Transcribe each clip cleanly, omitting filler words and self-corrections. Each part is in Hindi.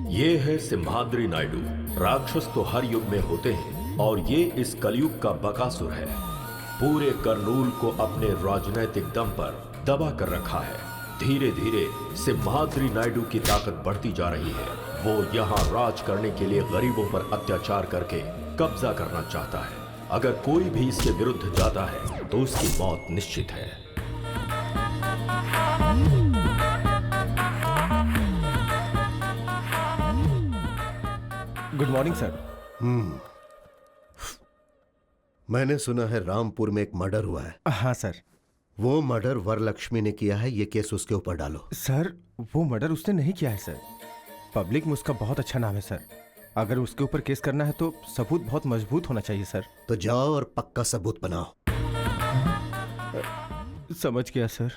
ये है सिम्हाद्री नायडू। राक्षस तो हर युग में होते हैं और ये इस कलयुग का बकासुर है। पूरे करनूल को अपने राजनैतिक दम पर दबा कर रखा है। धीरे धीरे सिम्हाद्री नायडू की ताकत बढ़ती जा रही है। वो यहाँ राज करने के लिए गरीबों पर अत्याचार करके कब्जा करना चाहता है। अगर कोई भी इसके विरुद्ध जाता है तो उसकी मौत निश्चित है। Good morning sir. मैंने सुना है रामपुर में एक मर्डर हुआ है। हाँ सर। वो मर्डर वरलक्ष्मी ने किया है। ये केस उसके ऊपर डालो। सर वो मर्डर उसने नहीं किया है सर। पब्लिक में उसका बहुत अच्छा नाम है सर। अगर उसके ऊपर केस करना है तो सबूत बहुत मजबूत होना चाहिए सर। तो जाओ और पक्का सबूत बनाओ। समझ गया सर।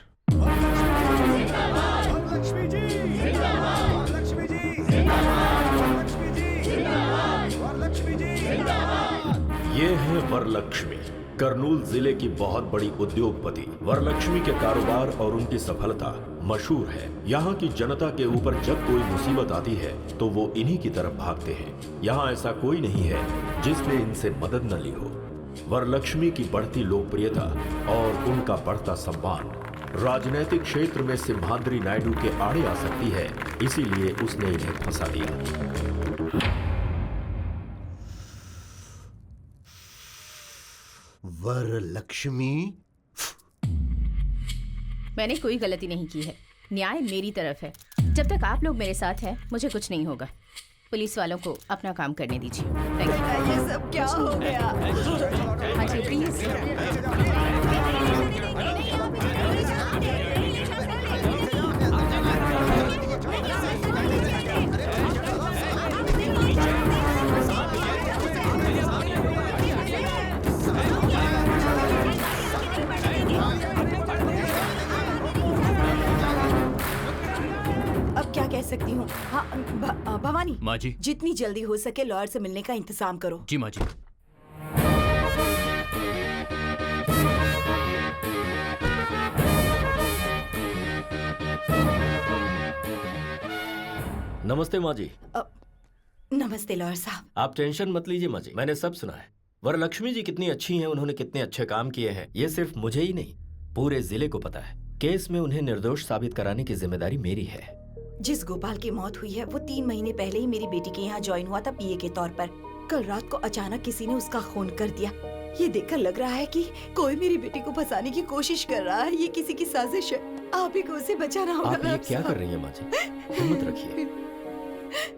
ये है वरलक्ष्मी, करनूल जिले की बहुत बड़ी उद्योगपति। वरलक्ष्मी के कारोबार और उनकी सफलता मशहूर है। यहाँ की जनता के ऊपर जब कोई मुसीबत आती है तो वो इन्हीं की तरफ भागते हैं। यहाँ ऐसा कोई नहीं है जिसने इनसे मदद न ली हो। वरलक्ष्मी की बढ़ती लोकप्रियता और उनका बढ़ता सम्मान राजनीतिक क्षेत्र में सिम्हाद्री नायडू के आड़े आ सकती है, इसीलिए उसने इन्हें फंसा दिया। वरलक्ष्मी, मैंने कोई गलती नहीं की है। न्याय मेरी तरफ है। जब तक आप लोग मेरे साथ हैं मुझे कुछ नहीं होगा। पुलिस वालों को अपना काम करने दीजिए। Thank you. ये सब क्या हो गया? हाँ जी प्लीज। अब क्या कह सकती हूँ? हाँ भवानी माँ जी। जितनी जल्दी हो सके लॉयर से मिलने का इंतजाम करो। जी माँ जी। नमस्ते माँ जी। नमस्ते लॉयर साहब। आप टेंशन मत लीजिए माँ जी, मैंने सब सुना है। वरलक्ष्मी जी कितनी अच्छी हैं, उन्होंने कितने अच्छे काम किए हैं, ये सिर्फ मुझे ही नहीं पूरे जिले को पता है। केस में उन्हें निर्दोष साबित कराने की जिम्मेदारी मेरी है। जिस गोपाल की मौत हुई है वो 3 महीने पहले ही मेरी बेटी के यहाँ ज्वाइन हुआ था पीए के तौर पर। कल रात को अचानक किसी ने उसका खून कर दिया। ये देखकर लग रहा है कि कोई मेरी बेटी को फंसाने की कोशिश कर रहा है। ये किसी की साजिश है। आप ही को उसे बचाना होगा। आप ये क्या कर रही हैं माँ जी? हिम्मत रखिए।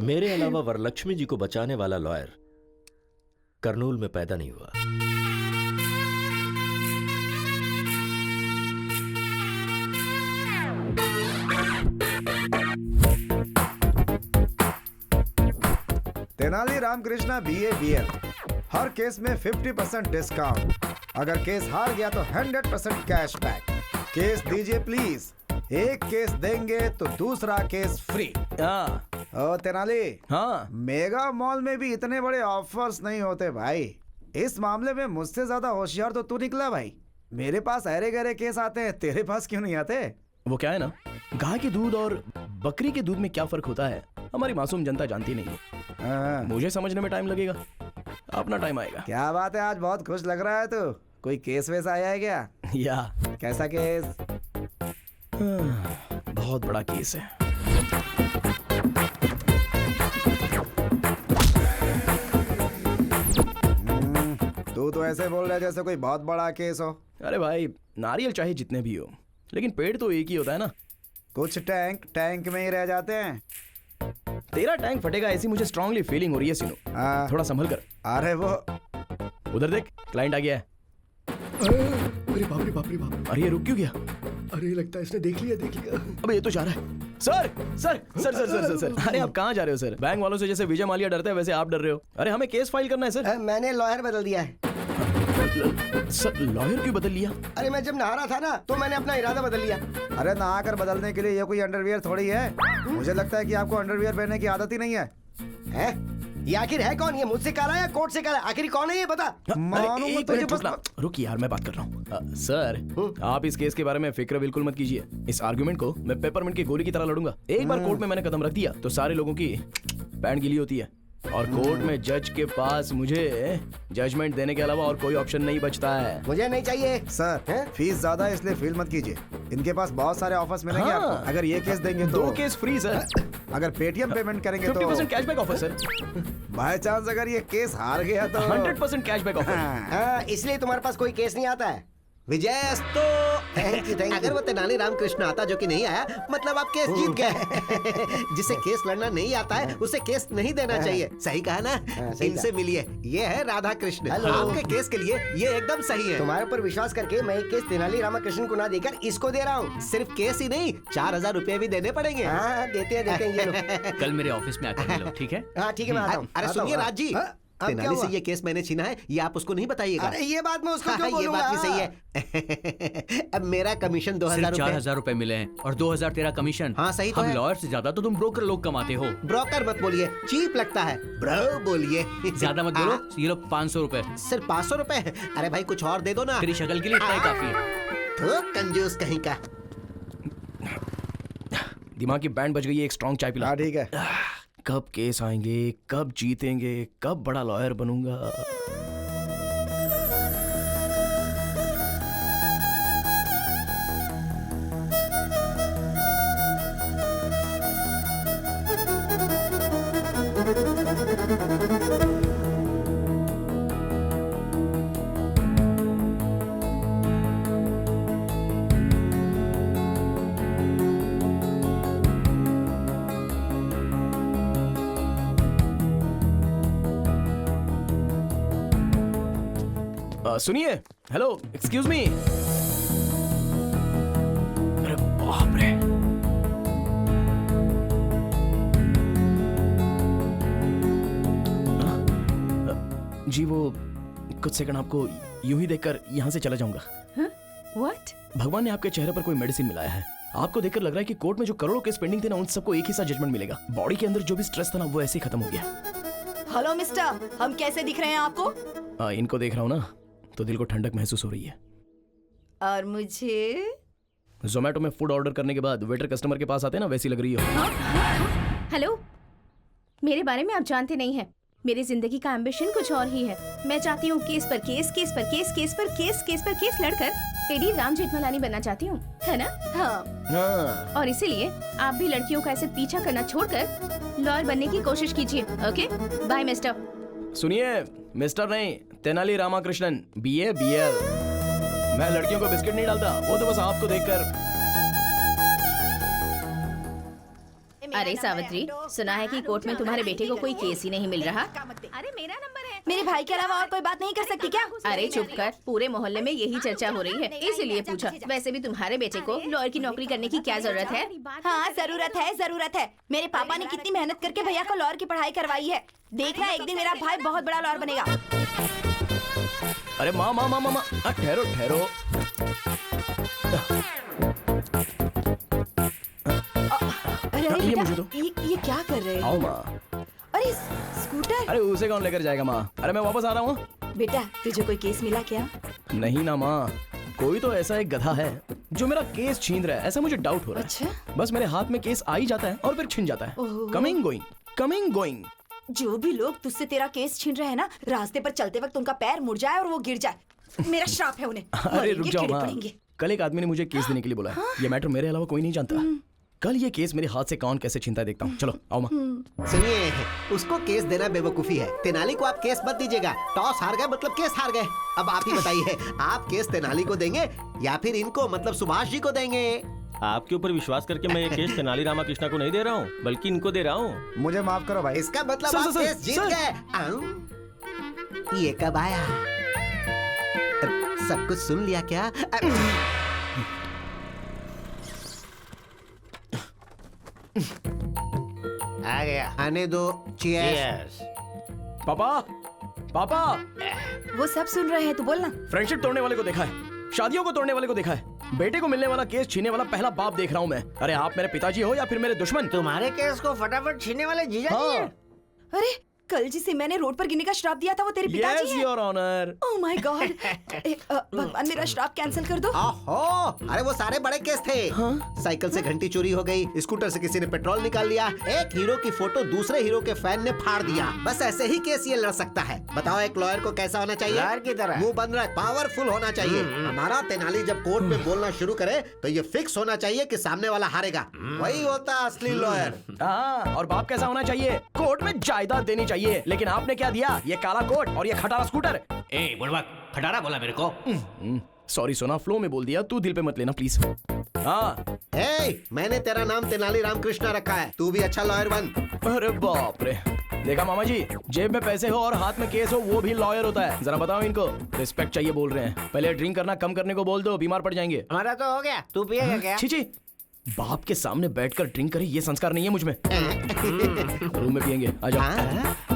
मेरे अलावा वरलक्ष्मी जी को बचाने वाला लॉयर करनूल में पैदा नहीं हुआ। Tenali Ramakrishna BA BL। हर केस में 50% डिस्काउंट। अगर केस हार गया तो 100% कैशबैक। केस दीजिए प्लीज। एक केस देंगे तो दूसरा केस फ्री। हाँ। ओ तेनाली। हाँ। मेगा मॉल में भी इतने बड़े ऑफर्स नहीं होते भाई। इस मामले में मुझसे ज्यादा होशियार तो तू निकला भाई। मेरे पास अरे गहरे केस आते हैं, तेरे पास क्यों नहीं आते? वो क्या है ना, गाय के दूध और बकरी के दूध में क्या फर्क होता है हमारी मासूम जनता जानती नहीं है। मुझे समझने में टाइम लगेगा, अपना टाइम आएगा। क्या बात है, आज बहुत खुश लग रहा है तू। कोई केस वेस आया है क्या? या कैसा केस? बहुत बड़ा केस है। तू तो ऐसे बोल रहा है जैसे कोई बहुत बड़ा केस हो। अरे भाई, नारियल चाहे जितने भी हो, लेकिन पेड़ तो एक ही होता है ना। कुछ टैंक में ही रह जाते हैं। तेरा टैंक फटेगा ऐसी मुझे स्ट्रांगली फीलिंग हो रही है सीनू। थोड़ा संभल कर। अरे वो उधर देख, क्लाइंट आ गया है। अरे बाप रे बाप रे बाप। अरे ये रुक क्यों गया? अरे लगता है इसने देख लिया। अबे ये तो जा रहा है। Sir sir sir sir sir sir अरे आप कहाँ जा रहे हो सर? बैंक वालों से जैसे विजय माल्या डरता है वैसे आप डर रहे हो। अरे हमें केस फाइल करना है सर। मैंने लॉयर बदल दिया है। सर लॉयर क्यों बदल लिया? अरे मैं जब नहा रहा था ना तो मैंने अपना इरादा बदल लिया। अरे नहाकर बदलने के लिए ये कोई अंडरवियर थोड़ी है। मुझे लगता है कि आपको अंडरवियर पहनने की आदत ही नहीं है। हैं? ये आखिर है कौन? ये मुझसे काला या कोर्ट से काला? आखिर कौन है ये बता। मालूम एक तुझे मिनट रुकना। रुक यार, मैं बात कर रहा हूँ। सर आप इस केस के बारे में फिक्र बिल्कुल मत कीजिए। इस आर्गुमेंट को मैं पेपरमिंट की गोली की तरह लड़ूंगा। एक बार कोर्ट में मैंने कदम रख दिया तो सारे लोगों की पैंट गीली होती है और कोर्ट में जज के पास मुझे जजमेंट देने के अलावा और कोई ऑप्शन नहीं बचता है। मुझे नहीं चाहिए सर। हैं? फीस ज्यादा है इसलिए फील मत कीजिए। इनके पास बहुत सारे ऑफर्स मिलेंगे हाँ। आपको। अगर ये केस देंगे तो 2 केस फ्री सर। अगर पेटीएम पेमेंट करेंगे तो 50% cashback offer sir. By chance अगर ये केस हार गया तो 100% कैशबैक ऑफर। हाँ, इसलिए तुम्हारे पास कोई केस नहीं आता है। विजयस्तो। Thank you. अगर वो तेनाली रामकृष्ण आता जो कि नहीं आया, मतलब आप केस जीत गए। जिसे केस लड़ना नहीं आता है उसे केस नहीं देना चाहिए। सही कहा ना? सही इनसे मिलिए, ये है राधा कृष्ण। आपके केस के लिए ये एकदम सही है। तुम्हारे ऊपर विश्वास करके मैं एक केस तेनाली रामकृष्ण को ना देकर इसको दे रहा हूँ। सिर्फ केस ही नहीं, 4000 रुपए भी देने पड़ेंगे। हाँ, देते हैं ये लो। कल मेरे ऑफिस में आकर मिलो, ठीक है? हाँ ठीक है, मैं आता हूँ। अरे सुनिए राज जी, तेनाली से ये केस मैंने छीना है, ये आप उसको नहीं बताइएगा। अरे ये बात मैं उसको क्यों बोलूंगा? ये बात भी सही है। अब मेरा कमीशन 2000 रुपए। 4000 रुपए मिले हैं और 2000 तेरा कमीशन। हाँ सही तो हम है। लॉयर से ज्यादा तो तुम ब्रोकर लोग कमाते हो। ब्रोकर मत बोलिए, चीप लगता है। ब्रो बोलिए। ज्यादा मत बोलो। ये लो 500 रुपए। सिर्फ 500 रुपए? अरे भाई कुछ और दे दो ना। तेरी शक्ल के लिए इतना ही काफी है। तो कंजूस कहीं का। दिमाग की बैंड बज गई है, एक स्ट्रॉन्ग चाय पिला। हाँ ठीक है। कब केस आएंगे, कब जीतेंगे, कब बड़ा लॉयर बनूंगा। सुनिए, हेलो, एक्सक्यूज मी। अरे बाप रे। जी वो कुछ सेकंड आपको यूं ही देखकर यहाँ से चला जाऊंगा। व्हाट? भगवान ने आपके चेहरे पर कोई मेडिसिन मिलाया है। आपको देखकर लग रहा है कि कोर्ट में जो करोड़ों केस पेंडिंग थे ना, उन सबको एक ही साथ जजमेंट मिलेगा। बॉडी के अंदर जो भी स्ट्रेस था ना, वो ऐसे ही खत्म हो गया। हेलो मिस्टर, हम कैसे दिख रहे हैं आपको? इनको देख रहा हूँ ना तो दिल को ठंडक महसूस हो रही है। और मुझे? जोमेटो में फूड ऑर्डर करने के बाद वेटर कस्टमर के पास आते हैं ना, वैसी लग रही हो। हेलो, मेरे बारे में आप जानते नहीं हैं। मेरी जिंदगी का एम्बिशन कुछ और ही है। मैं चाहती हूँ केस पर केस, केस पर केस, केस पर केस, केस पर केस लड़कर टेडी राम जेठमलानी बनना चाहती हूँ, है ना? हाँ। और इसीलिए आप भी लड़कियों का ऐसे पीछा करना छोड़कर लॉयर बनने की कोशिश कीजिए। Okay, bye mister. सुनिए, मिस्टर नहीं, तेनाली रामाकृष्णन, BA BL। मैं लड़कियों को बिस्किट नहीं डालता, वो तो बस आपको देखकर। अरे सावित्री, सुना है कि कोर्ट में तुम्हारे बेटे को कोई केस ही नहीं मिल रहा। अरे मेरा नंबर है। मेरे भाई के अलावा और कोई बात नहीं कर सकती क्या? अरे चुप कर, पूरे मोहल्ले में यही चर्चा हो रही है, इसीलिए पूछा। वैसे भी तुम्हारे बेटे को लॉयर की नौकरी करने की क्या जरूरत है? हाँ जरूरत है, जरूरत है। मेरे पापा ने कितनी मेहनत करके भैया को लॉयर की पढ़ाई करवाई है। देखना एक दिन मेरा भाई बहुत बड़ा लॉयर बनेगा। अरे माँ माँ माँ माँ माँ, ठहरो ठहरो। अरे ये बेटा, मुझे दो। ये क्या कर रहे आओ हो? माँ। अरे स्कूटर। अरे उसे कौन लेकर जाएगा माँ? अरे मैं वापस आ रहा हूँ। बेटा तुझे कोई केस मिला क्या? नहीं ना माँ, कोई तो ऐसा एक गधा है जो मेरा केस छीन रहा है, ऐसा मुझे डाउट हो रहा है। अच्छा? बस मेरे हाथ में केस आ ही जाता है और फिर छिन जाता है। ओहो। Coming going, coming going. जो भी लोग तुझसे तेरा केस छीन रहे हैं ना, रास्ते पर चलते वक्त उनका पैर मुड़ जाए और वो गिर जाए। मेरा श्राप है उन्हें। अरे रुक जाओ कीड़े माँ, पड़ेंगे। कल एक आदमी ने मुझे केस देने के लिए बोला है। ये मैटर मेरे अलावा कोई नहीं जानता। कल ये केस मेरे हाथ से कौन कैसे छीनता है देखता हूँ। चलो आओ माँ। सुनिए, उसको केस देना बेवकूफी है। तेनाली को आप केस मत दीजिएगा। टॉस हार गए मतलब केस हार गए। अब आप ही बताइए, आप केस तेनाली को देंगे या फिर इनको मतलब सुभाष जी को देंगे? आपके ऊपर विश्वास करके मैं ये केस तेनाली रामाकृष्ण को नहीं दे रहा हूँ, बल्कि इनको दे रहा हूँ। मुझे माफ करो भाई। इसका मतलब सर, आप सर, केस जीत सर। गए। ये कब आया? सब कुछ सुन लिया क्या? आ गया। आने दो। चीयर्स। पापा, पापा, वो सब सुन रहे हैं, तू बोलना। फ्रेंडशिप तोड़ने वाले को देखा है, शादियों को तोड़ने वाले को देखा है, बेटे को मिलने वाला केस छीनने वाला पहला बाप देख रहा हूँ मैं। अरे आप मेरे पिताजी हो या फिर मेरे दुश्मन? तुम्हारे केस को फटाफट छीनने वाले जीजा जी हैं। अरे कल जिसे मैंने रोड पर गिरने का श्राप दिया था वो तेरे पिताजी Yes, हैं। your honor. Oh my God. भगवान मेरा श्राप कैंसिल कर दो। ओहो, अरे वो सारे बड़े केस थे। साइकिल से घंटी चोरी हो गई, स्कूटर से किसी ने पेट्रोल निकाल लिया, एक हीरो की फोटो दूसरे हीरो के फैन ने फाड़ दिया। बस ऐसे ही केस ये लड़ सकता है। बताओ एक लॉयर को कैसा होना चाहिए? लॉयर की तरह मुंह बंद रख, पावरफुल होना चाहिए। हमारा तेनाली जब कोर्ट में बोलना शुरू करे तो ये फिक्स होना चाहिए कि सामने वाला हारेगा। वही होता असली लॉयर। हाँ, और बाप कैसा होना चाहिए? कोर्ट में जायदाद देनी चाहिए। लेकिन आपने क्या दिया? ये काला कोट और ये खटारा स्कूटर। ए बुड़बक, खटारा बोला मेरे को। सॉरी सोना, फ्लो में बोल दिया, तू दिल पे मत लेना प्लीज। हाँ, मैंने तेरा नाम तेनाली रामकृष्णा रखा है, तू भी अच्छा लॉयर बन। अरे बाप रे, देखा मामा जी, जेब में पैसे हो और हाथ में केस हो वो भी लॉयर होता है। जरा बताओ इनको, रिस्पेक्ट चाहिए बोल रहे हैं। पहले ड्रिंक करना कम करने को बोल दो, बीमार पड़ जाएंगे। हमारा तो हो गया, तू पिएगा क्या? छी छी, बाप के सामने बैठकर ड्रिंक करे ये संस्कार नहीं है मुझ में। रूम में पियेंगे, आ जाओ।